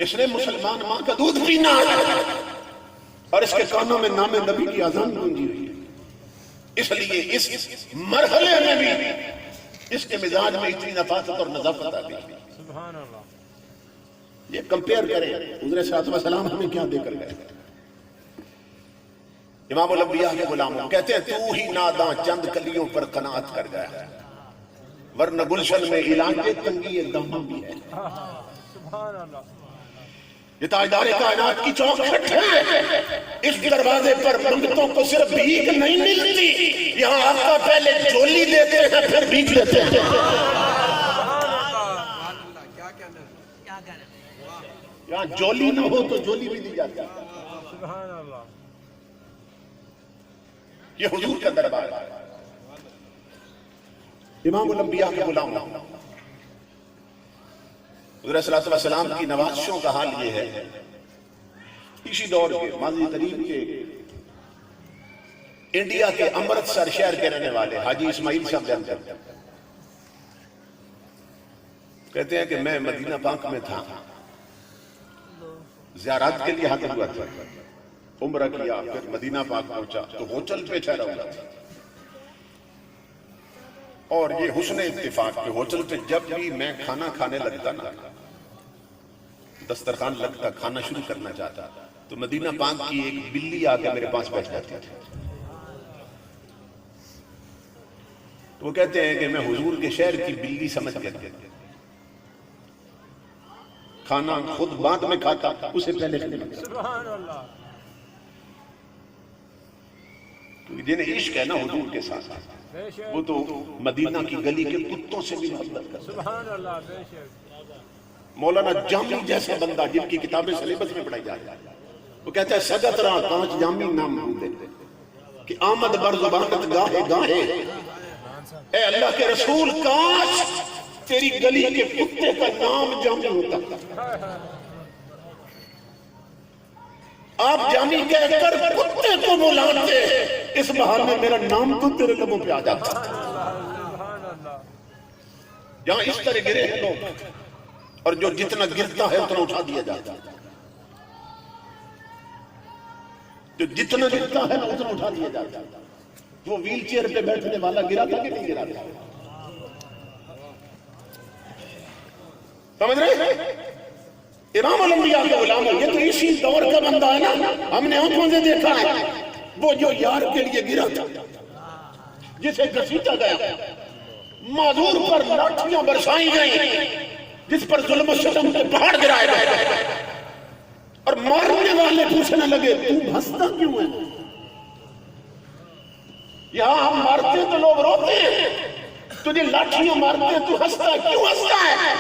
اس نے مسلمان ماں کا دودھ پینا ہے اور اس کے کانوں میں نام نبی کی اذان گونجی ہوئی ہے. اس لیے اس مرحلے میں بھی اس کے مزاج میں اتنی نفاست اور نظافت آ گئی. سبحان اللہ. یہ کمپیئر کریں حضور صلی اللہ علیہ وسلم ہمیں کیا دے کر گئے. امام الانبیاء کے غلام کہتے ہیں تو ہی ناداں چند کلیوں پر قناعت کر گیا ورنہ گلشن میں علاج تنگی دم بھی ہے. سبحان اللہ. یہ تاجدار کائنات کی چوکھٹ ہے. اس دروازے پر منگتوں کو صرف بھیک نہیں ملتی. یہاں آقا پہلے جولی دیتے ہیں پھر بھیک دیتے ہیں. یہاں جولی نہ ہو تو جولی بھی دی جاتی ہے. سبحان اللہ. یہ حضور کا دربار ہے. امام الانبیاء کے غلام حضور صلی اللہ علیہ وسلم کی نوازشوں کا حال یہ ہے. اسی دور کے ماضی قریب کے انڈیا کے امرتسر شہر کے رہنے والے حاجی اسماعیل صاحب جانتے ہیں کہتے ہیں کہ میں مدینہ پاک میں تھا زیارات کے لیے حاضر ہوا تھا. عمرہ کیا پھر مدینہ پاک پہنچا تو ہوٹل پہ ٹھہرا ہوا تھا. اور یہ حسن اتفاق کہ ہوٹل پہ جب بھی میں کھانا کھانے لگتا نا دسترخوان لگتا کھانا شروع کرنا چاہتا تو مدینہ پاک کی ایک بلی آ کے میرے پاس بیٹھ جاتی تھی. تو وہ کہتے ہیں کہ میں حضور کے شہر کی بلی سمجھ گیا. کھانا خود بعد میں کھاتا اسے پہلے کھاتا. سبحان اللہ. جنہیں عشق ہے نا حضور کے ساتھ بے شک. وہ تو مدینہ کی گلی کے کتوں سے بھی محبت کرتا. سبحان اللہ. بے شک. مولانا جامی جیسا بندہ جن کی کتابیں سلیبس میں پڑھائی جاتی ہیں وہ کہتا ہے سگت را کانچ جامی نام بھولے کہ آمد بر زبانت گاہے گاہے. اے اللہ کے رسول کاش تیری گلی کے کتے کا نام جامی ہوتا. آپ جامی کہہ کر کتے کو بلاتے اس بہانے میرا نام تو تیرے لبوں پہ آ جاتا. سبحان اللہ. جہاں اس طرح گرے ہیں لوگ اور جو جتنا گرتا ہے اتنا اٹھا دیا جاتا ہے. جو جتنا گرتا ہے اتنا اٹھا دیا جاتا ہے. وہ ویل چیئر پہ بیٹھنے والا گرا تھا کہ نہیں گرا تھا؟ سمجھ رہے ہیں؟ امام الانبیاء کے غلام ہے. یہ تو اسی دور کا بندہ ہے نا ہم نے آنکھوں سے دیکھا ہے. وہ جو یار کے لیے گرا تھا جسے گھسیٹا گیا معذور پر لاٹھیاں برسائی گئیں جس پر ظلم و ستم کے پہاڑ گرائے گئے اور مارنے والے پوچھنے لگے تم ہنستا کیوں ہے؟ یہاں ہم مارتے تو لوگ روتے ہیں تجھے لاٹھیاں مارتے تو ہنستا کیوں ہنستا ہے؟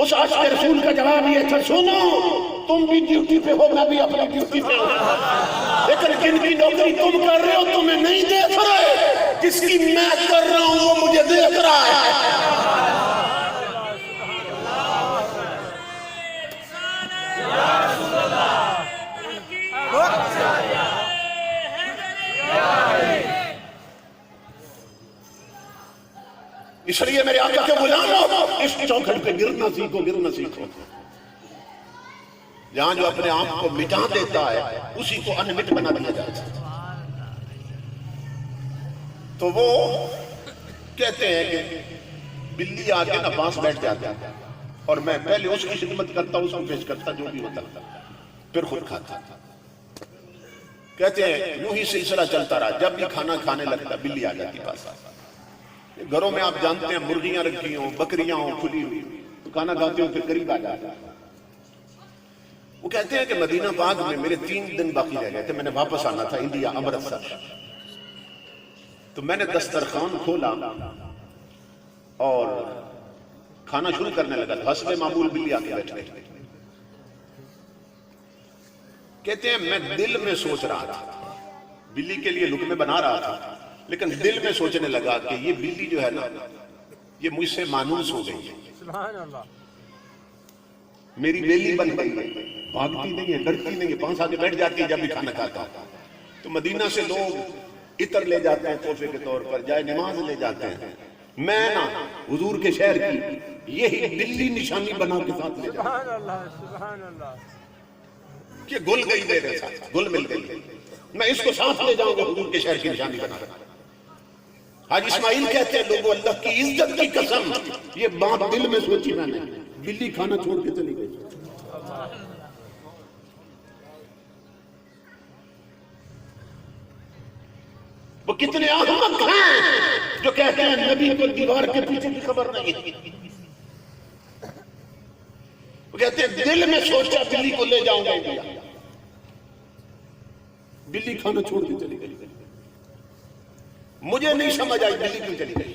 اس عاشق رسول کا جواب یہ تھا سنو تم بھی ڈیوٹی پہ ہو میں بھی اپنی ڈیوٹی پہ ہوں لیکن جن کی نوکری تم کر رہے ہو تمہیں نہیں دیکھ رہے جس کی میں کر رہا ہوں وہ مجھے دیکھ رہا ہے. اس لیے میرے آقا کے غلاموں اس چوکھٹ پہ گرنا سیکھو گرنا سیکھو. جہاں جو اپنے آپ کو مٹا دیتا ہے اسی کو انمٹ بنا دیا جاتا ہے. تو وہ کہتے ہیں کہ بلی آگے نا پاس بیٹھ جاتا ہے اور میں پہلے اس کی خدمت کرتا اس کو پیش کرتا جو بھی ہوتا پھر خود کھاتا. کہتے ہیں یوں ہی سلسلہ چلتا رہا. جب بھی کھانا کھانے لگتا بلی آ جاتی پاس. گھروں میں آپ جانتے ہیں مرغیاں رکھی ہوں بکریاں ہوں کھلی ہوئی تو کھانا کھاتے ہوں پھر قریب آ جاتا. وہ کہتے ہیں کہ مدینہ پاک میں میرے 3 دن باقی رہ گئے تھے. میں نے واپس آنا تھا انڈیا امرتسر. تو میں نے دسترخوان کھولا اور کھانا شروع کرنے لگا. حسب معمول بلی آ کے بیٹھ گئی. کہتے ہیں میں دل میں سوچ رہا تھا بلی کے لیے لقمے بنا رہا تھا لیکن دل میں سوچنے لگا کہ یہ بلی جو ہے نا یہ مجھ سے مانوس ہو گئی ہے. سبحان اللہ. میری بیلی بن گئی ہے. بھاگتی نہیں ہے ڈرتی نہیں ہے پاس آ کے بیٹھ جاتی ہے جب بھی کھانا کھاتا. تو مدینہ سے لوگ عطر لے جاتے ہیں تحفے کے طور پر جائے نماز لے جاتے ہیں میں نا حضور کے شہر کی یہی بلی نشانی بنا کے ساتھ لے جاؤں سبحان اللہ سبحان اللہ کہ گل گئی میرے ساتھ، گل مل گئی، میں اس کو ساتھ لے جاؤں گا حضور کے شہر کی نشانی بنا کر۔ حاج اسماعیل کہتے ہیں لوگوں اللہ کی عزت کی قسم یہ بات دل میں سوچی میں نے، بلی کھانا چھوڑ کے چلی گئی۔ وہ کتنے احمق ہیں جو کہتے ہیں نبی کو دیوار کے پیچھے کی خبر نہیں، وہ کہتے ہیں دل میں سوچا بلی کو لے جاؤں گا انڈیا، بلی کھانا چھوڑ کے چلی گئی۔ مجھے نہیں سمجھ آئی بلی کیوں چلی گئی۔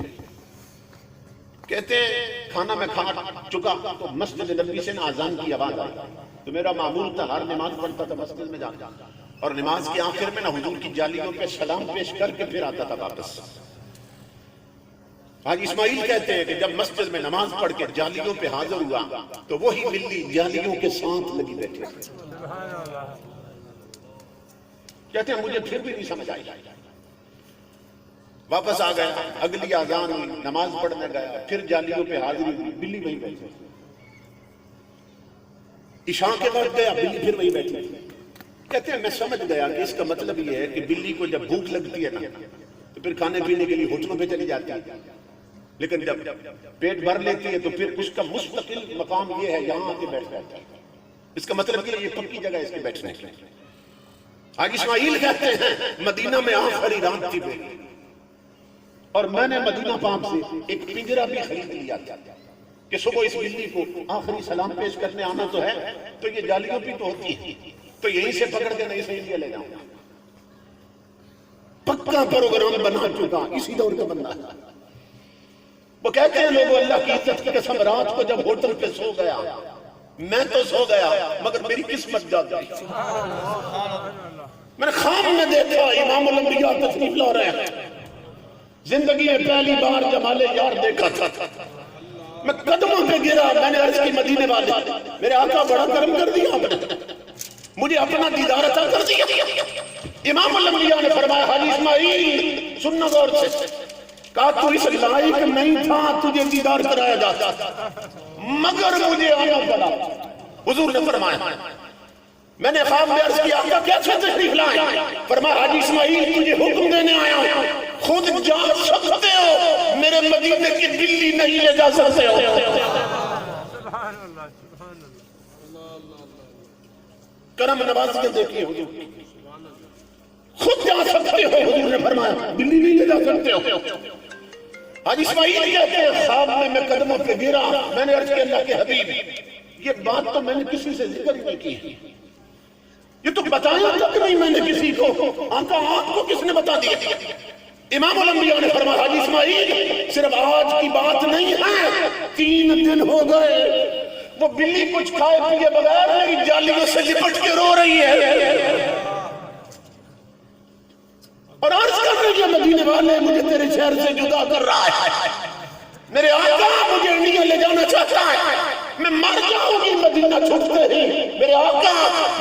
کہتے ہیں کھانا میں کھا چکا تو مسجد نبی سے نا اذان کی آواز آئی، تو میرا معمول تھا ہر نماز پڑھتا تھا مسجد میں جانا، اور نماز کے آخر میں نا حضور کی جالیوں پہ سلام پیش کر کے پھر آتا تھا واپس۔ حاج اسماعیل کہتے ہیں کہ جب مسجد میں نماز پڑھ کے جالیوں پہ حاضر ہوا تو وہی بلی جالیوں کے ساتھ لگی بیٹھے۔ سبحان اللہ کہتے ہیں مجھے پھر بھی نہیں سمجھ آئی، واپس آ گیا، اگلی اذان ہوئی، نماز پڑھنے گیا، پھر جالیوں پہ حاضری ہوئی، بلی وہیں بیٹھی۔ عشاء کے وقت گیا، بلی پھر وہیں بیٹھی۔ کہتے ہیں میں سمجھ گیا کہ اس کا مطلب یہ ہے کہ بلی کو جب بھوک لگتی ہے نا تو پھر کھانے پینے کے لیے ہوٹلوں پہ چلی جاتی ہے، لیکن جب پیٹ بھر لیتی ہے تو پھر اس کا مستقل مقام یہ ہے یہاں آ کے بیٹھ جاتا ہے۔ اس کا مطلب یہ پکی جگہ ہے اس کے بیٹھنے کی۔ حاج اسماعیل کہتے ہیں مدینہ میں آخری رات تھی میری، اور میں نے مدینہ پاک سے ایک پنجرا بھی خرید لیا تھا کہ صبح اس بلی کو آخری سلام پیش کرنے آنا تو ہے، تو یہ جالیوں بھی تو ہوتی ہے، تو یہیں سے پکڑ کے نہیں سے انڈیا لے جاؤں۔ پکا پروگرام بنا چکا، اسی دور کا بندہ ہے۔ وہ کہتے ہیں لوگوں اللہ کی عزت کی قسم رات کو جب ہوٹل پہ سو گیا، میں تو سو گیا مگر میری قسمت جاگ گئی۔ میں نے خواب میں دیکھا امام الانبیاء تشریف لا رہے ہیں، زندگی میں پہلی بار جمال یار دیکھا تھا، میں قدموں پہ گرا، میں نے عرض کی مدینے والے میرے آقا بڑا کرم کر دیا آپ نے، مجھے اپنا دیدار عطا کر دیا۔ امام الانبیاء نے فرمایا حاجی اسماعیل سننا غور سے، کہا تو اس لائق نہیں تھا تجھے دیدار کرایا جاتا مگر مجھے آنا پڑا۔ حضور نے فرمایا، میں نے خواب میں عرض کیا آقا کیسے تشریف لائے؟ فرمایا حاجی اسماعیل تجھے حکم دینے آیا ہوں، خود جا سکتے ہو، میرے مدینے کی بلی نہیں لے جا سکتے ہو۔ سبحان اللہ سبحان اللہ کرم نوازی دیکھیے حضور، خود جا سکتے ہو، حضور نے فرمایا بلی نہیں لے جا سکتے ہو۔ حاج اسماعیل کہتے ہیں خواب میں قدموں پہ گرا، میں نے عرض کیا اللہ کے حبیب یہ بات تو میں نے کسی سے ذکر ہی نہیں کی، یہ تو بتایا تک نہیں میں نے کسی کو، آقا آپ کو کس نے بتا دیا؟ امام الانبیاء نے فرمایا حاج اسماعیل صرف آج کی بات نہیں ہے، 3 دن ہو گئے وہ بلی کچھ کھائے پیے بغیر میری جالیوں سے لپٹ کے رو رہی ہے اور عرض کر رہی ہے مدینے والے مجھے تیرے شہر سے جدا کر رہا ہے، میرے آقا مجھے انڈیا لے جانا چاہتا ہے، میں مر جاؤں گی مدینہ چھوڑتے ہی، میرے آقا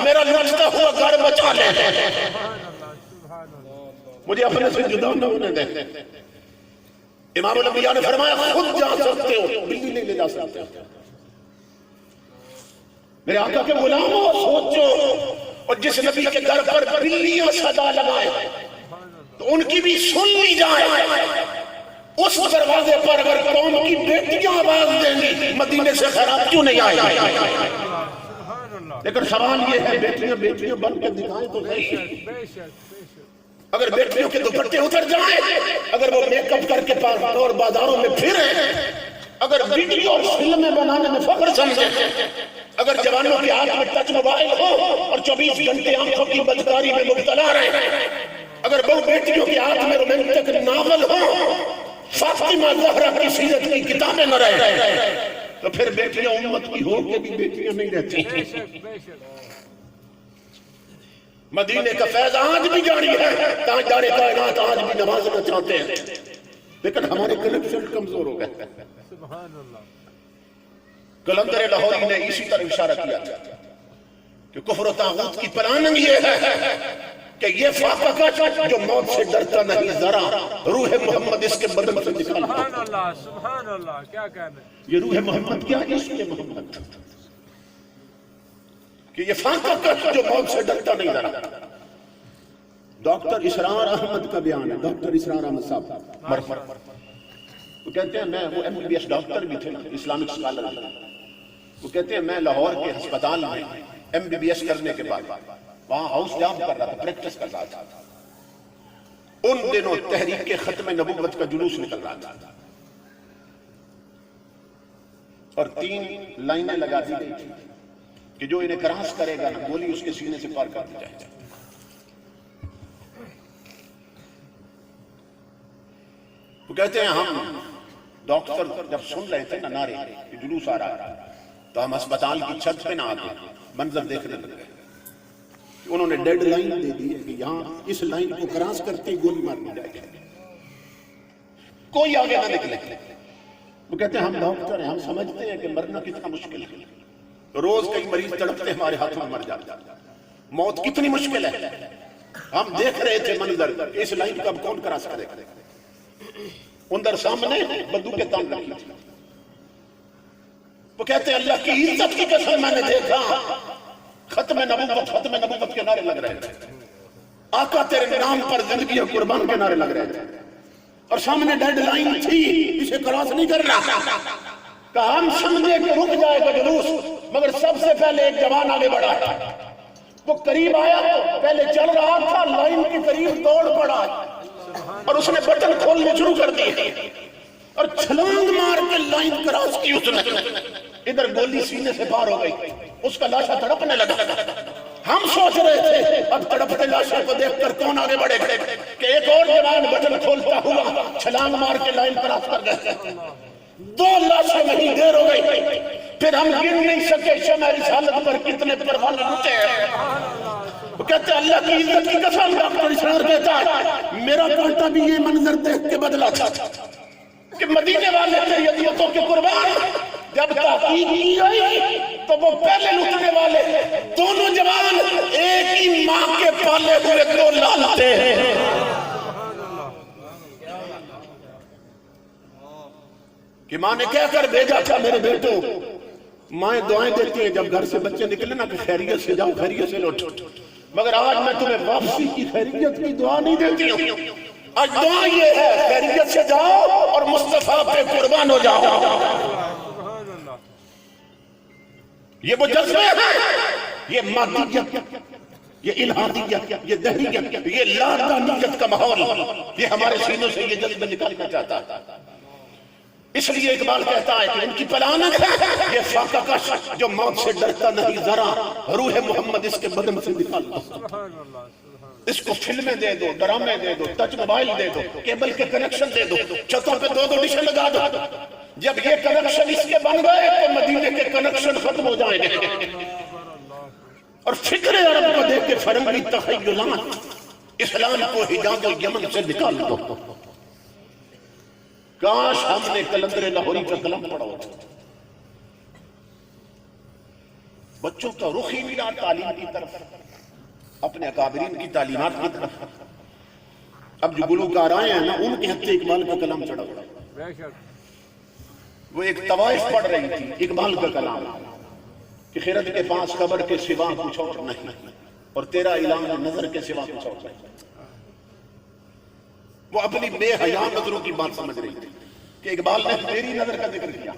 میرا لڑتا ہوا گھر بچا لے، مجھے اپنے سے جدا نہ ہونے دیں۔ امام الانبیاء نے فرمایا خود جا سکتے ہو، بلی نہیں لے جا سکتے ہو۔ میرے آقا کے غلاموں سوچو، اور جس نبی کے گھر پر بلیاں صدا لگائے تو ان کی بھی سن لی جائے، اس دروازے پر اگر قوم کی بیٹیاں آواز دیں گی مدینے سے خیرات کیوں نہیں آئے؟ لیکن سوال یہ ہے بیٹیاں بیٹیاں بن کے دکھائیں تو صحیح، اگر بیٹیوں کے دوپٹے اتر جائیں، اگر وہ میک اپ کر کے اور بازاروں میں پھریں، اگر ویڈیو اور فلمیں بنانے میں فخر سمجھیں، اگر جوانوں کے ہاتھ میں ٹچ موبائل ہو اور 24 گھنٹے آنکھوں کی بدکاری میں مبتلا رہے، اگر بہو بیٹیوں کے ہاتھ میں رومانٹک ناول ہو، فاطمہ زہرا کی سیرت کی کتابیں نہ رہے، تو پھر بیٹیاں امت کی ہو کے بھی بیٹیاں نہیں رہتی۔ مدینے کا فیض آج بھی جاری ہے، تاجدار کائنات آج بھی نوازنا چاہتے ہیں، لیکن ہمارے کنیکشن کمزور ہو گئے۔ قلندر لاہوری نے اسی طرح اشارہ کیا تھا کہ کفر و طاغوت کی پلاننگ یہ ہے کہ یہ فاقہ کش جو موت سے ڈرتا نہیں ذرا، روح محمد اس کے بدن سے نکال دو۔ سبحان اللہ، سبحان اللہ، کیا کہنا ہے؟ یہ روح محمد کیا ہے؟ عشق محمد، کہ یہ فاقہ کش جو موت سے ڈرتا نہیں ذرا۔ ڈاکٹر اسرار احمد کا بیان ہے، ڈاکٹر اسرار احمد صاحب مرحوم، وہ کہتے ہیں میں، وہ MBBS ڈاکٹر بھی تھے، اسلامک اسکالر بھی، وہ کہتے ہیں میں لاہور کے ہسپتال میں MBBS کرنے کے بعد وہاں ہاؤس جاب کر رہا تھا، پریکٹس کر رہا تھا، ان دنوں تحریک ختم نبوت کا جلوس نکل رہا تھا اور 3 لائنیں لگا دی گئی تھی کہ جو انہیں کراس کرے گا گولی اس کے سینے سے پار کر دی جائے گی۔ وہ کہتے ہیں ہم ڈاکٹر جب سن رہے تھے نا نعرے کہ جلوس آ رہا ہے تو ہم اسپتال کی چھت پہ نہ آتے منظر دیکھنے لگ گئے۔ انہوں نے ڈیڈ لائن دے دی ہے کہ یہاں اس لائن کو کراس کرتے ہی گولی مار دی جائے گی، کوئی آگے نہ نکلے۔ وہ کہتے ہیں ہم ڈاکٹر ہیں، ہم سمجھتے ہیں کہ مرنا کتنا مشکل ہے، روز کئی مریض تڑپتے ہمارے ہاتھوں میں مر جاتے، موت کتنی مشکل ہے، ہم دیکھ رہے تھے منظر اس لائن کو اب کون کراس کرے گا۔ اندر سامنے بندوقیں تان رکھی تھی، وہ کہتے ہیں اللہ کی عزت کی قسم میں نے دیکھا ختم نبوت کے نعرے لگ رہے تھے، آقا تیرے نام پر زندگی اور قربان کے نعرے لگ رہے تھے، اور سامنے ڈیڈ لائن تھی، اسے کراس نہیں کرنا۔ کہا ہم سمجھے کہ رک جائے گا جلوس، مگر سب سے پہلے ایک جوان آگے بڑھا، وہ قریب آیا تو پہلے چل رہا تھا، لائن کے قریب دوڑ پڑا اور اس نے بٹن کھولنے شروع کر دیے اور چھلانگ مار کے لائن کراس کی اس نے، ادھر گولی سینے سے پار ہو گئی، اس کا لاشا تڑپنے لگا۔ ہم سوچ رہے تھے اب تڑپتے لاشا کو دیکھ کر کون آگے بڑھے کہ ایک اور جوان بٹن کھولتا ہوا چھلانگ مار کے لائن کراس کر گئے۔ 2 لاشیں نہیں، دیر ہو گئی، پھر ہم گن نہیں سکے شمع رسالت پر کتنے پروانہ لٹے ہیں۔ وہ کہتے ہیں اللہ کی عزت کی قسم، ڈاکٹر اسرار کہتا ہے میرا کانٹا بھی یہ منظر دیکھ کے بدلا تھا کہ مدینے والے تیری عظمتوں کے قربان، جب تحقیق کی گئی تو وہ پہلے لٹنے والے دونوں جوان ایک ہی ماں کے پالے ہوئے 2 لال تھے۔ کہ ماں نے کہہ کر بھیجا تھا میرے بیٹوں، مائیں دعائیں دیتی ہیں جب گھر سے بچے نکلے نا کہ خیریت سے جاؤ، خیریت سے لوٹو، مگر آج میں تمہیں واپسی کی خیریت کی دعا نہیں دیتی ہوں، آج دعا یہ ہے خیریت سے جاؤ اور مصطفیٰ پہ قربان ہو جاؤ۔ یہ وہ جذبے ہیں، یہ مادیت، یہ الہادیت، یہ دہریت، یہ لادانیت کا ماحول، یہ ہمارے سینوں سے یہ جذبہ نکالنا چاہتا ہے۔ اس لیے اقبال کہتا ہے کہ ان کی پلانت ہے یہ فاقہ کش جو موت سے ڈرتا نہیں ذرا، روح محمد اس کے بدن سے نکال دو۔ اس کو فلمیں دے دو، ڈرامے دے دو، ٹچ موبائل دے دو، کیبل کے کنیکشن دے دو، چھتوں پہ 2 ڈشیں لگا دو، جب یہ کنیکشن اس کے بن گئے تو مدینے کے کنیکشن ختم ہو جائیں گے۔ اور فکر عرب کو دیکھ کے فرنگی تخیلات اسلام کو حجاز و یمن سے نکال دو۔ کاش ہم نے کلندر لاہوری کا کلام پڑھا ہوتا، بچوں کا رخ ہی ملا تعلیم کی طرف، اپنے اکابرین کی تعلیمات کی طرف۔ اب جو گلوکار آئے ہیں نا ان کے ہتھے اقبال کا کلام چڑھا ہوا، وہ ایک طوائف پڑھ رہی تھی اقبال کا کلام کہ خرد کے پاس قبر کے سوا کچھ اور نہیں اور تیرا اعلان نظر کے سوا کچھ اور نہیں۔ وہ اپنی بے حیا نظروں کی بات سمجھ رہی تھی کہ اقبال نے میری نظر کا ذکر کیا،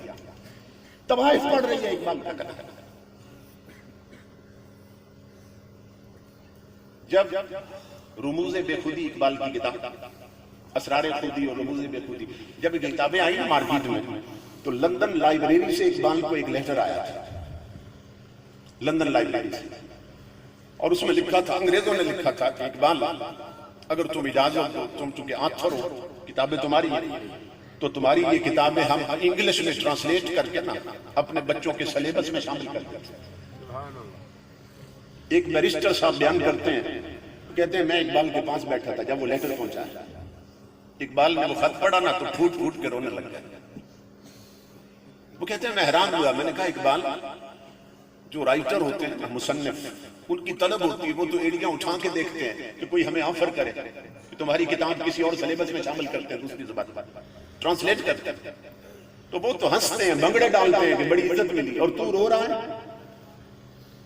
طوائف پڑھ رہی ہے اقبال کا کلام۔ جب رموز بے خودی اقبال کی کتاب، اسرار خودی اور رموز بے خودی، جب یہ کتابیں آئی نا مارکیٹ میں تو لندن لائبریری سے اقبال کو ایک لیٹر آیا تھا، لندن لائبریری سے، اور اس میں لکھا تھا، انگریزوں نے لکھا تھا کہ اقبال اگر تم اجازت دو، تم چونکہ آتھر ہو، کتابیں تمہاری ہیں، تو تمہاری یہ کتابیں ہم انگلش میں ٹرانسلیٹ کر کے نا اپنے بچوں کے سلیبس میں شامل کر دیتے ہیں۔ ایک بیرسٹر صاحب بیان کرتے ہیں، کہتے ہیں میں اقبال کے پاس بیٹھا تھا جب وہ لیٹر پہنچا، اقبال نے وہ خط پڑھا نا تو پھوٹ پھوٹ کے رونے لگ گیا۔ وہ کہتے ہیں میں حیران ہوا، میں نے کہا اقبال جو رائٹر ہوتے ہیں مصنف، ان کی طلب ہوتی ہے، وہ تو ایڑیاں اٹھا کے دیکھتے ہیں کہ کوئی ہمیں آفر کرے کہ تمہاری کتاب کسی اور سلیبس میں شامل کرتے ہیں، دوسری زبان پر ٹرانسلیٹ کرتے ہیں، تو وہ تو ہنستے ہیں، بھنگڑے ڈالتے ہیں کہ بڑی عزت ملی، اور تو رو رہا ہے.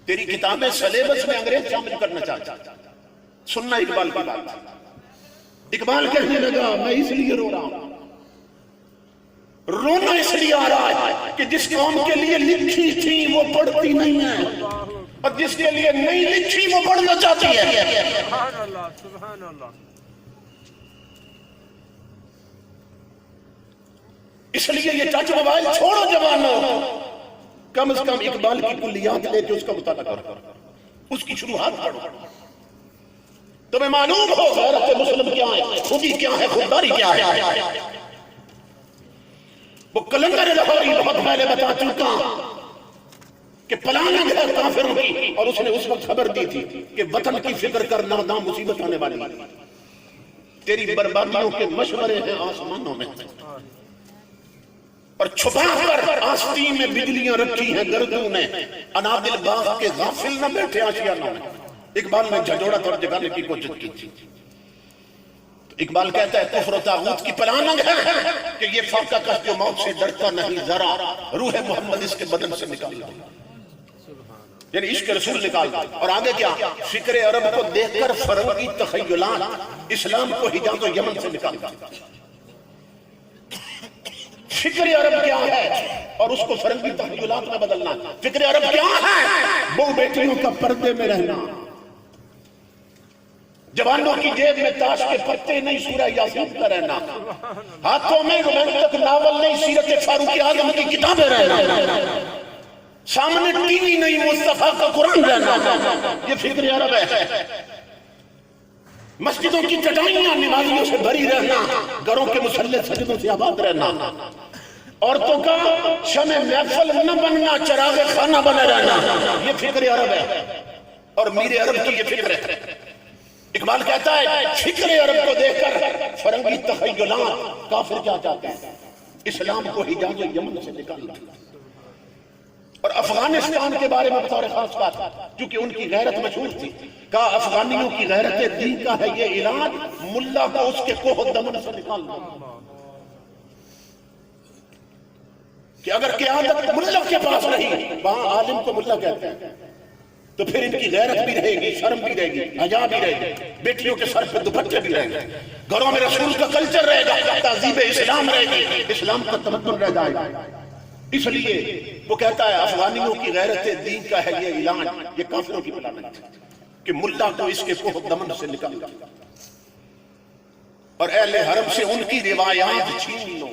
تیری کتابیں سلیبس میں انگریز شامل کرنا چاہتا. سننا اقبال کی بات. اقبال کہنے لگا میں اس لیے رو رہا ہوں، رونا اس لیے آ رہا ہے کہ جس قوم کے لیے لکھی تھی وہ پڑھتی نہیں ہے، اور جس کے لیے نہیں لکھی وہ پڑھنا چاہتی ہے. سبحان اللہ سبحان اللہ. اس لیے یہ ٹچ موبائل چھوڑو جوانوں، کم از کم اقبال کی کلیات لے کے اس کا مطالعہ کرو، اس کی شروحات پڑھو، تمہیں معلوم ہو غیرت مسلم کیا ہے، خودی کیا ہے، خودداری کیا ہے. وہ کلندر لاہوری بہت پہلے بتا چکا کہ پلاننگ ہے کافروں کی، اور اس نے اس وقت خبر دی تھی کہ وطن کی فکر کر ناداں مصیبت آنے والی ہے، تیری بربادیوں کے مشورے ہیں آسمانوں میں، اور چھپا کر آستین میں بجلیاں رکھی ہیں گردوں نے، انادل باغ کے غافل نہ بیٹھے آشیانوں میں. اقبال نے جھجوڑا اور جگانے کی کوشش کی تھی. اقبال کہتا ہے کفر و طاغوت کی پلاننگ ہے کہ یہ فاقہ کش جو موت سے ڈرتا نہیں ذرا، روح محمد اس کے بدن سے نکال دو، یعنی عشق رسول نکال دو. اور آگے کیا، فکر عرب کو دیکھ کر فرنگی تخیلات اسلام کو حجاز و یمن سے نکال دو. فکر عرب کیا ہے اور اس کو فرنگی تخیلات میں بدلنا. فکر عرب کیا ہے، وہ بیٹیوں کا پردے میں رہنا، جوانوں کی جیب میں تاش کے پتے نہیں سورہ یاسین کا رہنا، ہاتھوں میں رومانٹک ناول نہیں سیرت فاروق اعظم کی کتابیں رہنا، سامنے ٹی وی نہیں مصطفیٰ کا قرآن رہنا. یہ فکر عرب ہے. مسجدوں کی چٹائیاں نمازیوں سے بھری رہنا، گھروں کے مسلح سجدوں سے آباد رہنا، عورتوں کا شمع محفل نہ بننا، چراغ خانہ بنے رہنا. یہ فکر عرب ہے، اور میر عرب کی یہ فکر ہے. اقبال کہتا ہے فکر عرب کو دیکھ کر فرنگی تخیلات کافر کیا چاہتے ہیں، اسلام کو حجاز و یمن سے نکالنا. اور افغانستان کے بارے میں بطور خاص بات، کیونکہ ان کی غیرت مشہور تھی، کہا افغانیوں کی غیرت دین کا ہے یہ علاج، ملا کو اس کے کوہ دمن سے نکالنا. کہ اگر قیادت ملا کے پاس رہی، وہاں عالم کو ملا کہتے ہیں، تو پھر ان کی غیرت بھی رہے گی، شرم بھی رہے گی، حیا بھی رہے گی، بیٹیوں کے سر پہ دوپٹے بھی رہیں گے، گھروں میں رسول کا کلچر رہے گا، تہذیب اسلام رہے گی، اسلام کا تمدن رہ جائے گا. اس لیے وہ کہتا ہے افغانیوں کی غیرت دین کا ہے یہ اعلان، یہ کافروں کی پلاننگ ہے کہ ملا کو اس کے کوہ دمن سے نکال دو، اور اہل حرم سے ان کی روایات چھین لو.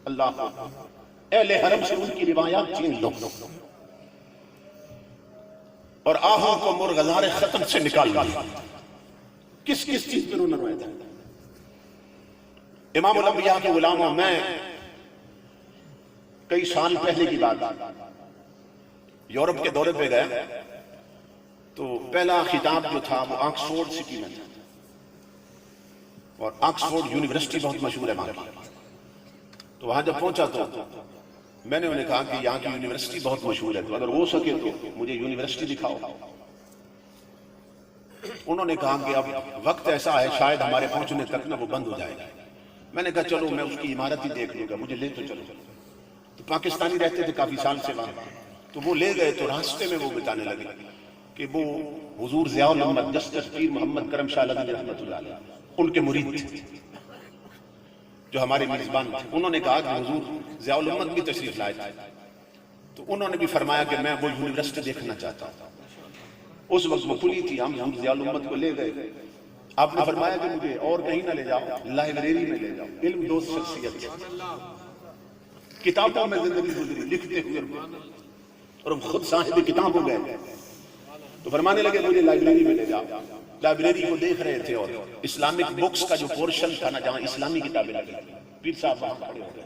اللہ، اہل حرم سے ان کی روایات چھین لو، اور آہوں کو مرغزار ختم سے نکال دو. کس کس چیز پر انہوں نے روایت ہے؟ امام الانبیاء کے غلاموں، میں کئی سال پہلے کی بات، یورپ کے دورے پہ گئے، تو پہلا خطاب جو تھا وہ آکسفورڈ سٹی میں تھا، اور آکسفورڈ یونیورسٹی بہت مشہور ہے وہاں کی. تو وہاں جب پہنچا تو میں نے انہیں کہا کہ یہاں کی یونیورسٹی بہت مشہور ہے، تو اگر ہو سکے تو مجھے یونیورسٹی دکھاؤ. انہوں نے کہا کہ اب وقت ایسا ہے شاید ہمارے پہنچنے تک نہ وہ بند ہو جائے گا. میں نے کہا چلو میں اس کی عمارت ہی دیکھ لوں گا، مجھے لے تو چلو. تو پاکستانی رہتے تھے کافی سال سے وہاں، تو وہ لے گئے. تو راستے میں وہ بتانے لگے کہ وہ حضور ضیاء الحمد جسٹس پیر محمد کرم شاہ علیہ رحمۃ اللہ علیہ ان کے مرید تھے جو ہمارے میزبان تھے. انہوں نے کہا کہ حضور ضیاء الحمد بھی تشریف لائے تھے، تو انہوں نے بھی فرمایا کہ میں وہ یونیورسٹی دیکھنا چاہتا ہوں. اس وقت وہ کھلی تھی، ہم حضور ضیاء الحمد کو لے گئے. آپ نے فرمایا کہ مجھے اور کہیں نہ لے جاؤ، لائبریری میں لے جاؤ. علم دوست شخصیت، کتابوں میں زندگی گزری لکھتے ہوئے، اور خود صاحب کتاب ہو گئے. تو فرمانے لگے مجھے لائبریری میں لے جاؤ. لائبریری کو دیکھ رہے تھے، اور اسلامک بکس کا جو پورشن تھا نا جہاں اسلامی کتابیں لگی، پیر صاحب وہاں کھڑے ہو گئے،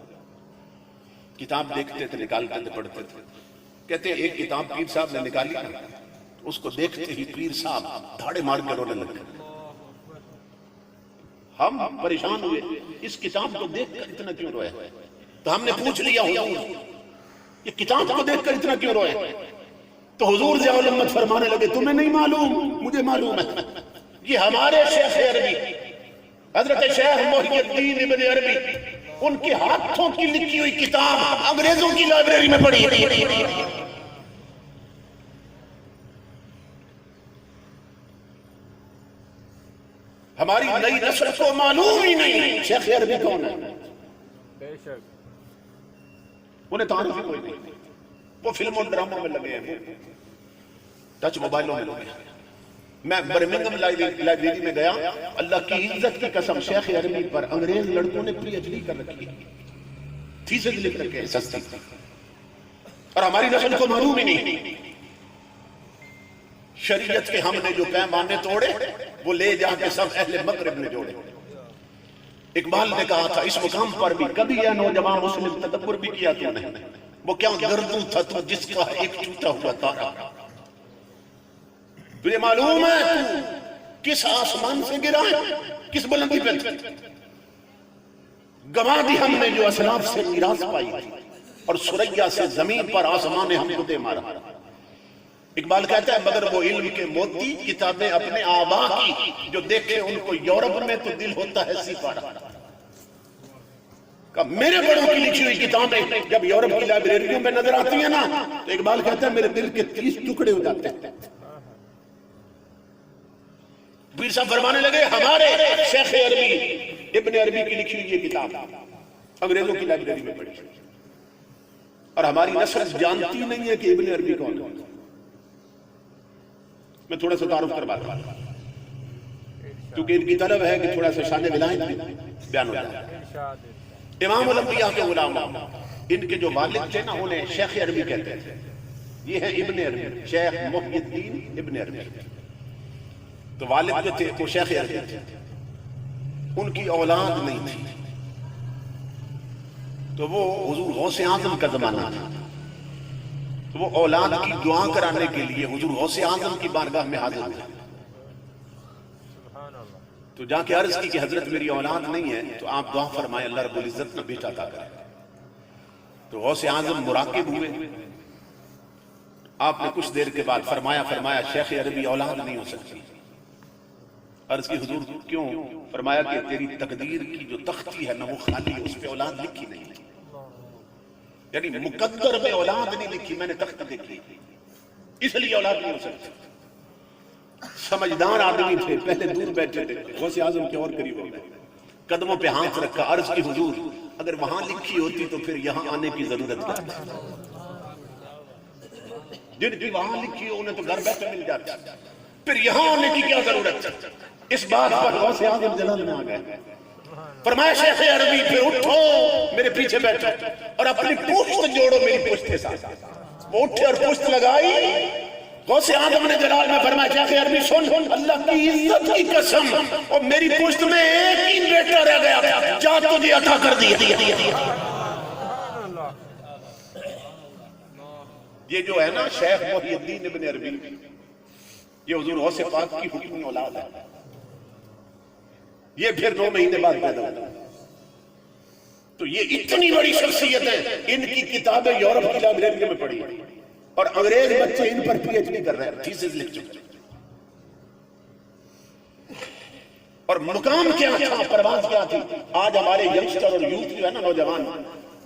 کتاب دیکھتے تھے، نکالتے تھے، پڑھتے تھے. کہتے ہیں ایک کتاب پیر صاحب نے نکالی، اس کو دیکھتے ہی پیر صاحب دھاڑے مار کر رونے لگے. ہم پریشان ہوئے، اس کتاب کو دیکھ کر اتنا کیوں روئے؟ تو ہم نے پوچھ لیا حضور یہ کتاب کو دیکھ کر اتنا کیوں روئے؟ تو حضور ضیاء الامت فرمانے لگے تمہیں نہیں معلوم، مجھے معلوم ہے، یہ ہمارے شیخ عربی حضرت شیخ محی الدین ابن عربی، ان کے ہاتھوں کی لکھی ہوئی کتاب انگریزوں کی لائبریری میں پڑھی۔ ہماری نئی نسل کو معلوم ہی نہیں شیخ عربی کون ہے، بے شک انہیں تعارف ہی کوئی نہیں، وہ فلموں ڈراموں میں لگے ہیں، ٹچ موبائلوں میں لگے ہیں۔ میں برمنگم لائبریری میں گیا، اللہ کی عزت کی قسم شیخ عربی پر انگریز لڑکوں نے پی ایچ ڈی کر رکھی ہے، تھیسس لکھ رکھے ہیں سستی، اور ہماری نسل کو معلوم ہی نہیں۔ شریعت کے ہم نے جو پیمانے توڑے وہ لے جا کے سب اہل مغرب نے جوڑے۔ اقبال نے کہا تھا اس مقام پر بھی کبھی یہ نوجوان مسلم تدبر بھی کیا تو نہیں، وہ کیا گردوں تھا تو جس کا ایک ٹوٹا ہوا تارا۔ تجھے معلوم ہے تو کس آسمان سے گرا ہے، کس بلندی پہ گواہ دی ہم نے جو اسلاف سے میراث پائی تھی، اور سریا سے زمین پر آسمان نے ہم کو دے مارا۔ اقبال کہتا ہے مگر وہ علم کے موتی کتابیں اپنے آبا کی، جو دیکھے ان کو یورپ میں تو دل ہوتا ہے سپارہ۔ کہ میرے بڑوں کی لکھی ہوئی کتابیں جب یورپ کی لائبریریوں میں نظر آتی ہیں نا، تو اقبال کہتا ہے میرے دل کے 30 ٹکڑے ہو جاتے ہیں۔ پیر صاحب فرمانے لگے ہمارے شیخ عربی ابن عربی کی لکھی ہوئی یہ کتاب انگریزوں کی لائبریری میں پڑھی، اور ہماری نسل جانتی نہیں ہے کہ ابن عربی کون ہے۔ میں تھوڑا سا تعارف کرواتا ہوں کیونکہ ان کی طلب ہے کہ تھوڑا سا شان ولایت بھی بیان ہو جائے۔ امام الانبیاء کے غلام، ان کے جو والد تھے نا انہیں شیخ عربی کہتے تھے، یہ ہے ابن عربی، شیخ محی الدین ابن عربی۔ تو والد جو تھے وہ شیخ عربی تھے، ان کی اولاد نہیں تھی، تو وہ حضور غوث اعظم کا زمانہ تھا، تو وہ اولاد کی دعا کرانے کے لیے حضور غوث اعظم کی بارگاہ میں حاضر تھے۔ تو جا کے عرض کی کہ حضرت میری اولاد نہیں ہے، تو آپ دعا فرمائے اللہ رب العزت نے بیٹا عطا کرے۔ تو غوث اعظم مراقب ہوئے، آپ نے کچھ دیر کے بعد فرمایا شیخ عربی اولاد نہیں ہو سکتی۔ عرض کی حضور کیوں؟ فرمایا کہ تیری تقدیر کی جو تختی ہے نا وہ خالی ہے، اس پہ اولاد لکھی نہیں، یعنی مقدر میں اولاد نہیں لکھی، میں نے تخت دیکھی، اس لیے اولاد نہیں ہو سکتی۔ سمجھدار آدمی تھے، پہلے دور بیٹھے تھے، غوث اعظم کے اور قریب ہو گئے، قدموں پہ ہاتھ رکھا، عرض کی حضور اگر وہاں لکھی ہوتی تو پھر یہاں آنے کی ضرورت کیا تھی؟ جن کی وہاں لکھی ہو انہیں تو گھر بیٹھے مل جاتی، پھر یہاں آنے کی کیا ضرورت ہے؟ اس بات پر غوث اعظم جلال میں آ گئے، فرمایا شیخ عربی پھر اٹھو، میرے پیچھے بیٹھو اور اپنی پشت جوڑو میری پشت کے ساتھ۔ وہ اٹھے اور پشت لگائی، غوث اعظم نے جلال میں فرمایا شیخ عربی سن، اللہ کی عزت کی قسم اور میری پشت میں ایک ہی بیٹا رہ گیا، جا تجھے عطا کر دیا۔ یہ جو ہے نا شیخ محی الدین ابن عربی، یہ حضور غوث پاک کی حکمی اولاد ہے، یہ پھر 9 مہینے بعد پیدا ہوتا ہے۔ تو یہ اتنی بڑی شخصیت ہے، ان کی کتابیں یورپ کی لائبریری میں پڑھی اور انگریز بچے ان پر پی ایچ ڈی کر رہے ہیں، تھیسس لکھ چکے۔ اور مقام کیا تھا، پرواز کیا تھی؟ آج ہمارے ینگسٹر اور یوتھ جو ہے نا نوجوان،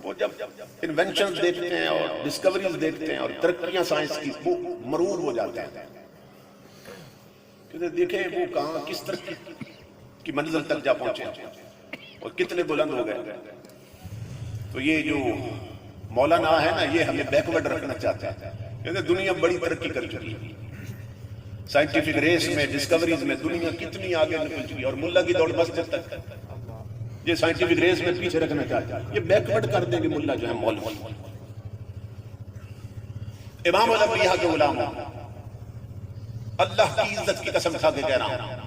وہ جب انوینشنز دیکھتے ہیں اور ڈسکوریز دیکھتے ہیں اور ترقیاں سائنس کی، وہ مرور ہو جاتے ہیں کہ دیکھیں وہ کہاں کس طرح کی منزل تک جا پہنچے اور کتنے بلند ہو گئے۔ تو یہ جو مولانا ہے نا یہ ہمیں بیکورڈ رکھنا چاہتا ہے، کہتے دنیا بڑی ترقی کر چکی ہے، سائنٹیفک ریس میں، ڈسکوریز میں دنیا کتنی آگے نکل چکی ہے، اور ملا کی دوڑ مسجد تک یہ سائنٹیفک ریس میں پیچھے رکھنا چاہتا ہے، یہ بیکورڈ کر دیں گے ملا جو ہے مولوی۔ امام الانبیاء کے غلام، اللہ کی عزت کی قسم کھا کے کہہ رہا ہوں،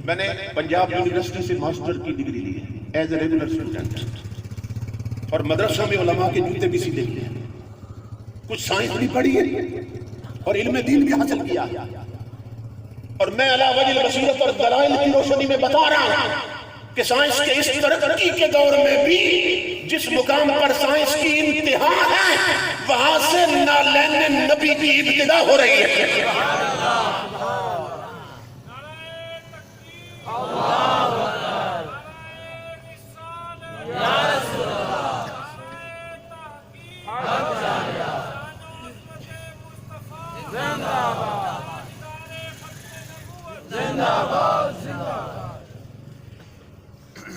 میں نے پنجاب یونیورسٹی سے ماسٹر کی ڈگری لی ہے ایز اے ریگولر اسٹوڈنٹ، اور مدرسوں میں علماء کے جوتے بھی سیدھے کیے ہیں، کچھ سائنس بھی پڑھی ہے اور علم دین بھی حاصل کیا ہے، اور میں علی وجہ البصیرت اور دلائل کی روشنی میں بتا رہا ہوں کہ سائنس کے اس ترقی کے دور میں بھی جس مقام پر سائنس کی انتہا ہے وہاں سے نالین نبی کی ابتدا ہو رہی ہے.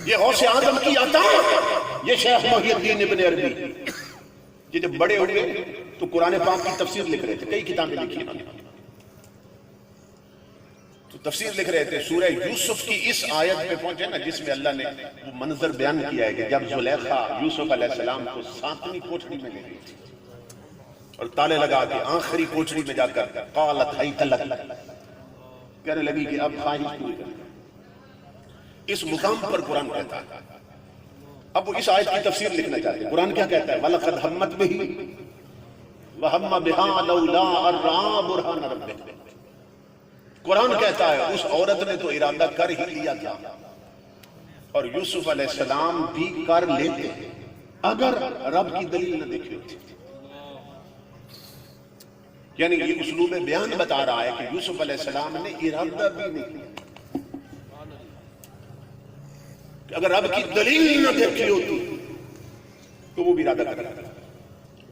یہ غوث اعظم کی عطا، یہ شیخ محی الدین ابن عربی. یہ جب بڑے ہوئے تو قرآن پاک کی تفسیر لکھ رہے تھے، کئی کتابیں لکھی انہوں نے. تو تفسیر لکھ رہے تھے، سورہ یوسف کی اس آیت پہ پہنچے نا جس میں اللہ نے وہ منظر بیان کیا ہے کہ جب زلیخا یوسف علیہ السلام کو 7ویں کوٹھڑی میں لے گئی تھی اور تالے لگا کے آخری کوٹھڑی میں جا کر قالت حیت لک، کہنے لگی کہ اب خواہش پوری کر. اس مقام پر قرآن کہتا ہے. اب وہ اس آیت کی تفسیر لکھنا چاہتے ہیں. قرآن کیا کہتا ہے؟ وَلَقَدْ هَمَّتْ بِهِ وَهَمَّ بِهَا لَوْلَا أَن رَأَىٰ بُرْهَانَ رَبِّهِ. قرآن کہتا ہے اس عورت نے تو ارادہ کر ہی لیا تھا اور یوسف علیہ السلام بھی کر لیتے اگر رب کی دلیل نہ دیکھی ہوتی. یعنی یہ اسلوب بیان بتا رہا ہے کہ یوسف علیہ السلام نے ارادہ بھی نہیں کیا کہ اگر رب کی دلیل نہ دیکھی ہوتی تو وہ بھی ارادہ کر رہا تھا.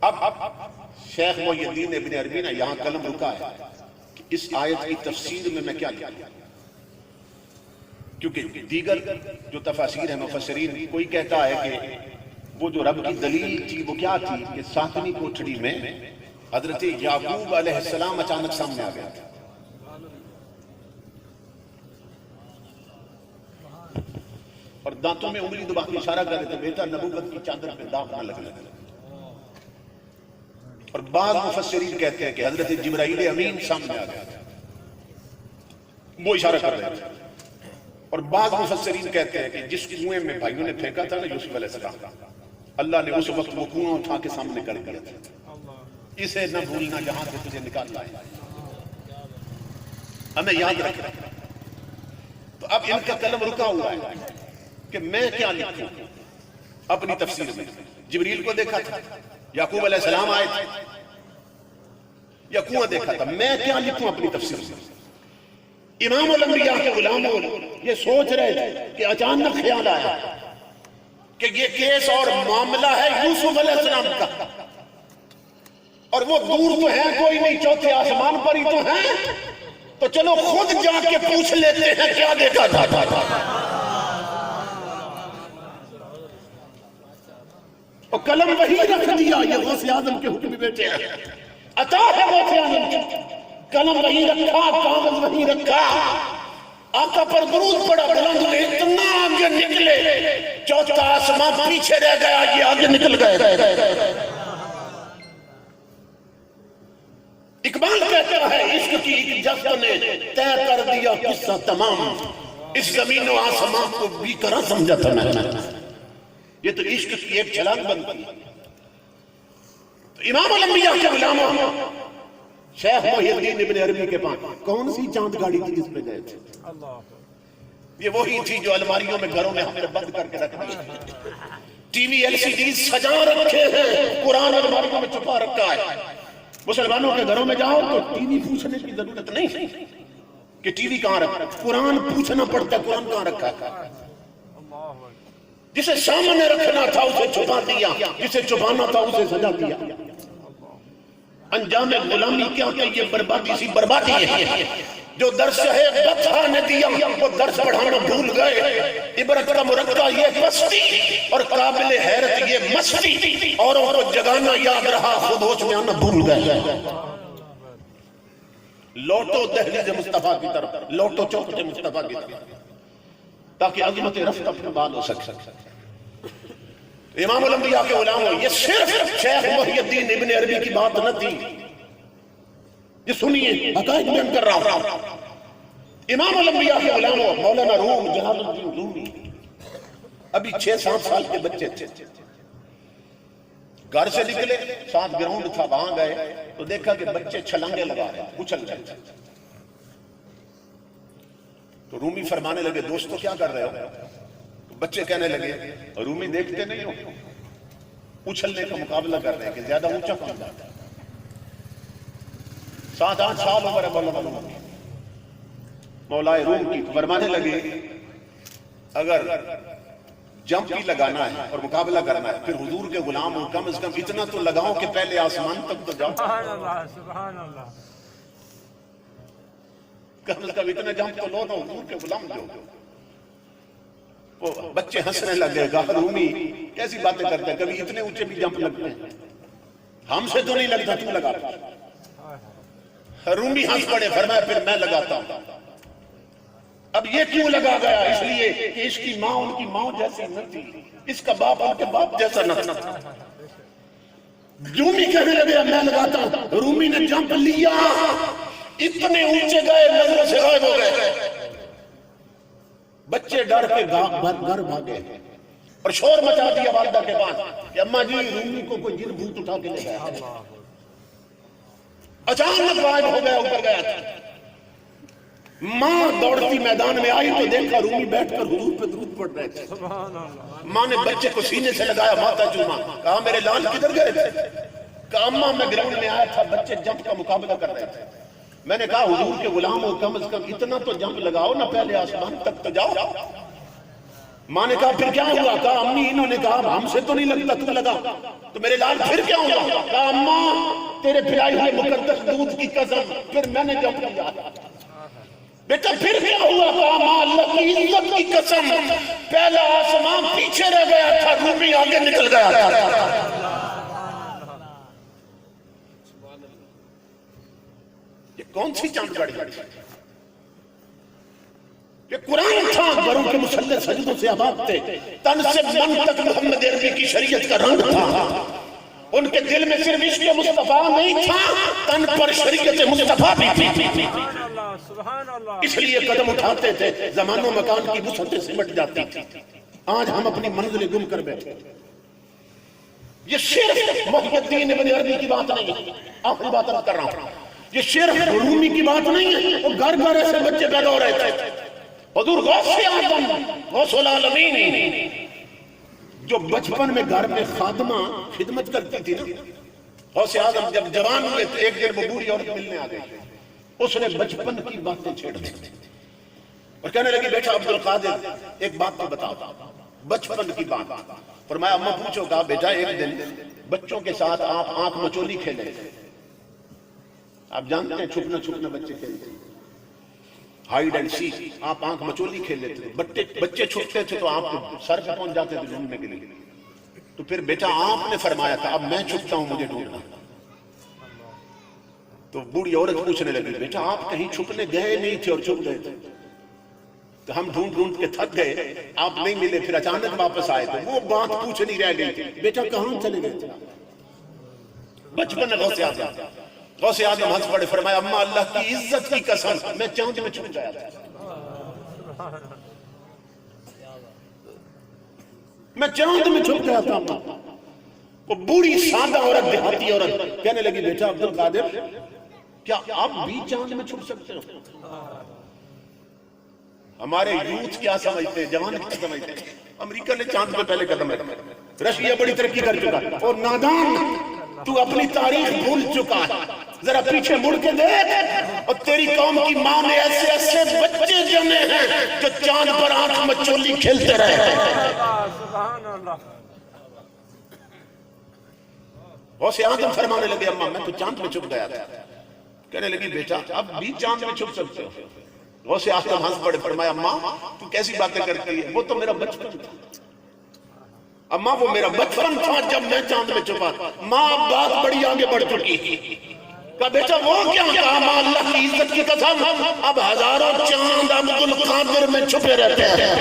اب شیخ محی الدین ابن عربی نے یہاں قلم رکا ہے کہ اس آیت کی تفسیر میں کیا کیا، کیونکہ دیگر جو تفاسیر ہیں مفسرین، کوئی کہتا ہے کہ وہ جو رب کی دلیل تھی وہ کیا تھی کہ 7ویں کوٹھڑی میں حضرت یعقوب علیہ السلام اچانک سامنے آ گیا تھا اور دانتوں میں انگلی دبا کے اشارہ کر رہے تھے بیٹا نبوت کی چادر پہ داغ نہ لگنے لگے. اور بعض مفسرین کہتے ہیں کہ حضرت جبرائیل امین سامنے آ گیا تھا، وہ اشارہ کر رہے تھے. اور بعض مفسرین کہتے ہیں کہ جس کنویں میں بھائیوں نے پھینکا تھا نا یوسف علیہ السلام، اللہ نے اس وقت وہ کنواں اٹھا کے سامنے کر دیا تھا. اسے نہ بھولنا جہاں سے تجھے نکال لائے، ہمیں یاد رکھنا. تو اب ان کا قلم رکا ہوا ہے کہ میں کیا لکھوں اپنی تفسیر میں. جبریل کو دیکھا تھا، یعقوب علیہ السلام آئے تھے یا کنواں دیکھا تھا، میں کیا لکھوں اپنی تفسیر میں. امام الانبیاء کے غلاموں یہ سوچ رہے تھے کہ اچانک خیال آیا کہ یہ کیس اور معاملہ ہے یوسف علیہ السلام کا اور وہ دور تو ہے کوئی نہیں، چوتھے آسمان پر ہی تو ہیں، تو چلو خود جا کے پوچھ لیتے ہیں کیا دیکھا تھا. اور قلم وہی رکھ دیا، یہ غوث اعظم کے حکم بیٹے ہیں، عطا ہے غوث اعظم کی. قلم وہی رکھا، کاغذ وہی رکھا، آقا پر درود پڑا، بلند میں اتنا آگے نکلے، چوتھا آسمان پیچھے رہ گیا، یہ آگے نکل گئے. اقبال کہتا ہے عشق کی ایک جذبہ نے طے کر دیا قصہ تمام، اس زمین و آسمان کو بھی کرا سمجھا تھا میں. یہ تو عشق کی ایک چھلانگ بنتی. امام الانبیاء کے غلاموں شیخ محی الدین ابن عربی کے پاس کون سی چاند گاڑی تھی جس پہ گئے تھے؟ یہ وہی تھی جو الماریوں میں گھروں میں ہم نے بند کر کے رکھ دی. T V L C D سجا رکھے ہیں، قرآن الماریوں میں چھپا رکھا ہے. مسلمانوں کے گھروں میں جاؤ تو ٹی وی پوچھنے کی ضرورت نہیں کہ ٹی وی کہاں رکھا، قرآن پوچھنا پڑتا ہے قرآن کہاں رکھا ہے. جسے سامنے رکھنا تھا اسے چھپا دیا، جسے چھپانا تھا اسے سجا دیا. انجام غلامی کیا کہ یہ بربادی سی بربادی ہے. جو درس ہے بطحہ نے دیا وہ درس پڑھانا بھول گئے. عبرت کا مرقع یہ پستی اور قابل حیرت یہ مستی، اوروں کو جگانا یاد رہا خود ہوش میں آنا بھول گئے. لوٹو دہلیز مصطفیٰ کی طرف، لوٹو چوکھٹ مصطفیٰ کی طرف تاکہ عظمت رفت اپنے بال ہو سکے. امام الانبیاء کے غلاموں یہ صرف شیخ محی الدین ابن عربی کی بات نہ تھی، یہ سنیے حقائق بیان کر رہا ہوں. امام الانبیاء کے غلاموں مولانا روم جلال الدین رومی ابھی 6-7 سال کے بچے تھے. گھر سے نکلے، ساتھ گراؤنڈ تھا، وہاں گئے تو دیکھا کہ بچے چھلانگے لگا رہے ہیں، اچھل رہے ہیں. تو رومی فرمانے لگے دوستو کیا کر رہے ہو؟ بچے کہنے لگے رومی دیکھتے نہیں ہو اچھلنے کا مقابلہ کر رہے ہیں کہ زیادہ اونچا کون جاتا ہے. 7-8 سال عمر ہے مولا روم کی. فرمانے لگے اگر جمپ بھی لگانا ہے اور مقابلہ کرنا ہے پھر حضور کے غلام ہو کم از کم اتنا تو لگاؤ کہ پہلے آسمان تک تو جاؤ. سبحان اللہ سبحان اللہ. کم از کم اتنا جمپ تو لو نا حضور کے غلام جو. وہ بچے ہنسنے لگے گا رومی کیسی باتیں کرتے ہیں کبھی اتنے اونچے بھی جمپ لگتے ہیں ہم سے تو نہیں لگتا تو لگا. رومی ہنس پڑے فرمایا پھر میں لگاتا ہوں. اب یہ کیوں لگا گیا؟ اس لیے کہ اس کی ماں ان کی ماں جیسی نہ تھی اس کا باپ ان کے باپ جیسا نہ تھا. رومی کہنے لگے میں لگاتا ہوں. رومی نے جمپ لیا اتنے اونچے گئے نظروں سے غائب ہو گئے. بچے ڈر کے گھر بھاگے اور شور مچا دیا والدہ کے پاس کہ اماں جی رومی کو کوئی جن بھوت اٹھا کے لے گیا. اچانک غائب ہو گیا اوپر گیا تھا. ماں دوڑتی میدان میں آئی تو دیکھا رومی بیٹھ کر حضور پہ درود پڑھ رہے تھے. ماں نے بچے کو سینے سے لگایا ماتا چوما کہا میرے لال کدھر گئے تھے؟ کہا اماں میں گراؤنڈ میں آیا تھا بچے جمپ کا مقابلہ کر رہے تھے. میں نے کہا حضور کے غلام ہو کم از کم اتنا تو جمپ لگاؤ نا پہلے آسمان تک تو جاؤ. ماں نے کہا پھر کیا ہوا؟ کہا امی انہوں نے کہا ہم سے تو نہیں لگتا تو لگا. تو میرے لال پھر کیا ہوا؟ کہا اماں تیرے پھرائی ہوئے مقدس دودھ کی قسم پھر میں نے جمپ لیا. بیٹا پھر کیا ہوا؟ کہا ماں اللہ کی عزت کی قسم پہلا آسمان پیچھے رہ گیا تھا رومی آگے نکل گیا تھا. یہ کون سی چاند گاڑی؟ یہ قرآن تھا. گھروں کے مسلح سجدوں سے آباد تھے. تن سے من تک محمد عربی کی شریعت کا رنگ تھا. ان کے دل میں صرف عشق مصطفیٰ نہیں تھا تن پر شریعت مصطفیٰ بھی تھی. سبحان اللہ. اس لیے قدم اٹھاتے تھے زمان و مکان کی وسعتیں سمٹ جاتی تھی. آج ہم اپنی منزل گم کر بیٹھے. یہ صرف محی الدین ابن عربی کی بات نہیں ہے. آخری بات کر رہا ہوں. یہ صرف رومی کی بات نہیں ہے. وہ گھر گھر ایسے بچے پیدا ہو رہے تھے. حضور غوث اعظم غوث العالمین جو بچپن میں گھر میں خادمہ خدمت کرتی تھی نا. غوث اعظم جب جوان ہوئے تو ایک دن وہ بوڑھی عورت ملنے آ گئی. اس نے بچپن کی باتیں چھیڑ دی اور کہنے لگی بیٹا عبد القادر ایک بات تو بتاؤ بچپن کی بات. فرمایا اماں پوچھو. کہا بیٹا ایک دن بچوں کے ساتھ آپ آنکھ مچولی کھیلے. آپ جانتے ہیں چھپنا چھپنا بچے کھیلتے ہیں ہائیڈ اینڈ سیک. آپ آنکھ مچولی کھیل لیتے تھے. بچے چھپتے تھے تو آپ سر پہ پہنچ جاتے تھے ڈھونڈنے کے لیے. تو پھر بیٹا آپ نے فرمایا تھا اب میں چھپتا ہوں مجھے ڈھونڈنا. تو بوڑھی عورت پوچھنے لگی بیٹا آپ کہیں چھپنے گئے نہیں تھے اور چھپ گئے تھے؟ تو ہم ڈھونڈ ڈھونڈ کے تھک گئے آپ نہیں ملے پھر اچانک واپس آئے تھے. وہ بات پوچھنی رہ گئی تھی بیٹا کہاں چلے گئے تھے؟ بچپن میں غوث اعظم ہنس پڑے. فرمایا اماں اللہ کی عزت کی قسم میں چاند میں چھپ گیا تھا. میں چاند میں چھپ گیا تھا. وہ بوڑھی سادہ عورت دیہاتی عورت کہنے لگی بیٹا عبد القادر کیا آپ بھی چاند میں چھپ سکتے ہو؟ ہمارے یوتھ کیا سمجھتے ہیں جوان کیا سمجھتے ہیں؟ امریکہ نے چاند پہ پہلے قدم رکھا. رشیا بڑی ترقی کر چکا اور نادان تو اپنی تاریخ بھول چکا ہے. ذرا پیچھے مڑ کے دیکھ اور تیری قوم کی ماں نے ایسے ایسے بچے جنے ہیں جو چاند پر آنکھ مچولی کھیلتے رہے. سبحان اللہ. غوث اعظم فرمانے لگے اماں میں تو چاند میں چھپ گیا تھا. کہنے لگی بیٹا اب بھی چاند میں چھپ سکتے ہو. غوث اعظم ہنس پڑے. فرمایا اماں تو کیسی باتیں کرتی ہے؟ وہ تو میرا بچپن تھا. اماں وہ میرا بچپن تھا جب میں چاند میں چھپا. ماں بات بڑی آگے بڑھ چکی. کہا بیٹا وہ کیا؟ کہا ماں اللہ کی عزت کی قسم اب ہزاروں چاند عبد القادر میں چھپے رہتے ہیں.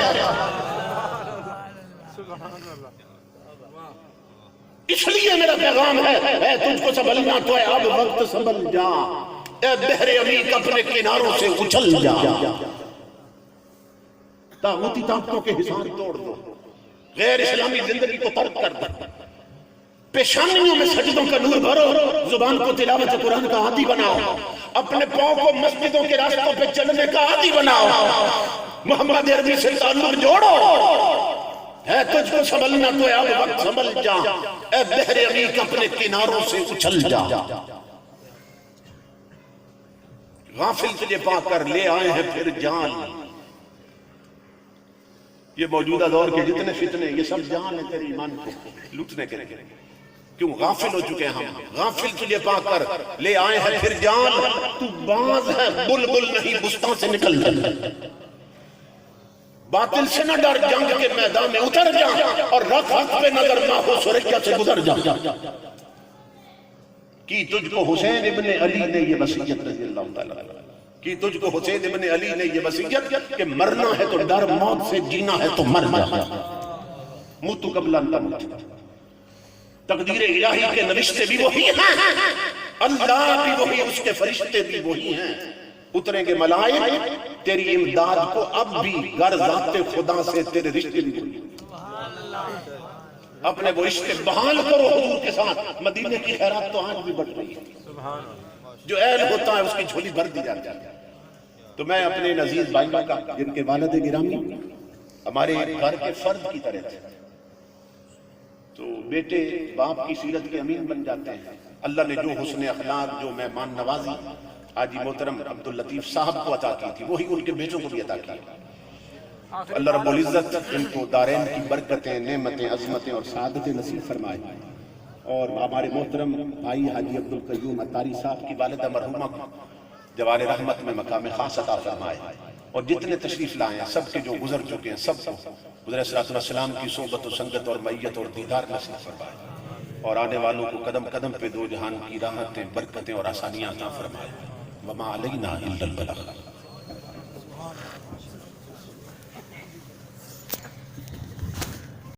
اس لیے میرا پیغام ہے اے تجھ کو سنبھلنا تو ہے اب وقت سنبھل جا. اے بحر عمیق اپنے کناروں سے اچھل جا. طاغوتی طاقتوں کے حصار توڑ دو. غیر اسلامی زندگی کو ترک کر دو. پیشانیوں میں سجدوں کا نور بھرو. زبان کو تلاوت قرآن کا عادی بناؤ. اپنے پاؤں کو مسجدوں کے راستوں پہ چلنے کا عادی بناؤ. محمد عربی سے تعلق جوڑو. ہے تجھ کو سنبھلنا تو اب وقت سنبھل جا، اے بحر عمیق اپنے کناروں سے اچھل جا، غافل تجھے پا کر لے آئے ہیں پھر جان۔ یہ موجودہ دور کے جتنے فتنے یہ سب جان ہے تیری ایمان کو لوٹنے کے لیے، کیوں غافل ہو چکے ہیں ہم، غافل تجھے پا کر لے آئے ہیں پھر جان۔ تو باز ہے بلبل نہیں بستان سے نکل جا، باطل سے نہ ڈر، جنگ کے میدان میں اتر جا اور رخ پہ نظر ماہو سرکیا سے گزر جا۔ کی تجھ کو حسین ابن علی نے یہ وصیت رضی اللہ تعالیٰ کی تجھ کو حسین ابن علی نے یہ وصیت کہ مرنا ہے تو ڈر موت سے، جینا ہے تو مر جا، موت قبل ان تموت۔ تقدیر الہی کے نوشتے بھی وہی ہیں، اللہ بھی وہی، اس کے فرشتے بھی وہی ہیں، اتریں گے ملائک تیری امداد کو اب بھی، گر ذات خدا سے تیرے رشتے بھی وہی۔ اپنے وہ رشتے بحال کرو حضور کے ساتھ، مدینے کی خیرات تو آج بھی بڑھ رہی ہے، جو اہل ہوتا ہے اس کی جھولی بھر دی جاتی ہے۔ تو میں اپنے عزیز بھائیوں کا جن کے والد گرامی ہمارے گھر کے فرد کی طرح تھے، تو بیٹے باپ کی سیرت کے امین بن جاتے ہیں۔ اللہ نے جو حسن اخلاق، جو مہمان نوازی حاجی محترم عبداللطیف صاحب کو عطا کی تھی، وہی ان کے بیٹوں کو بھی عطا کی۔ اللہ رب العزت ان کو دارین کی برکتیں، نعمتیں، عظمتیں اور سعادتیں نصیب فرمائے، اور ہمارے محترم بھائی حاجی عبدالقیوم اتاری صاحب کی والدہ مرحومہ کو جوار رحمت میں مقام خاص عطا فرمائے، اور جتنے تشریف لائے ہیں سب کے جو گزر چکے ہیں سب کو حضور صلی اللہ علیہ وسلم کی صحبت و سنگت اور معیت اور دیدار نصیب فرمائے، اور آنے والوں کو قدم قدم پہ دو جہان کی راحتیں، برکتیں اور آسانیاں عطا فرمائے۔ وما علینا الا البلاغ۔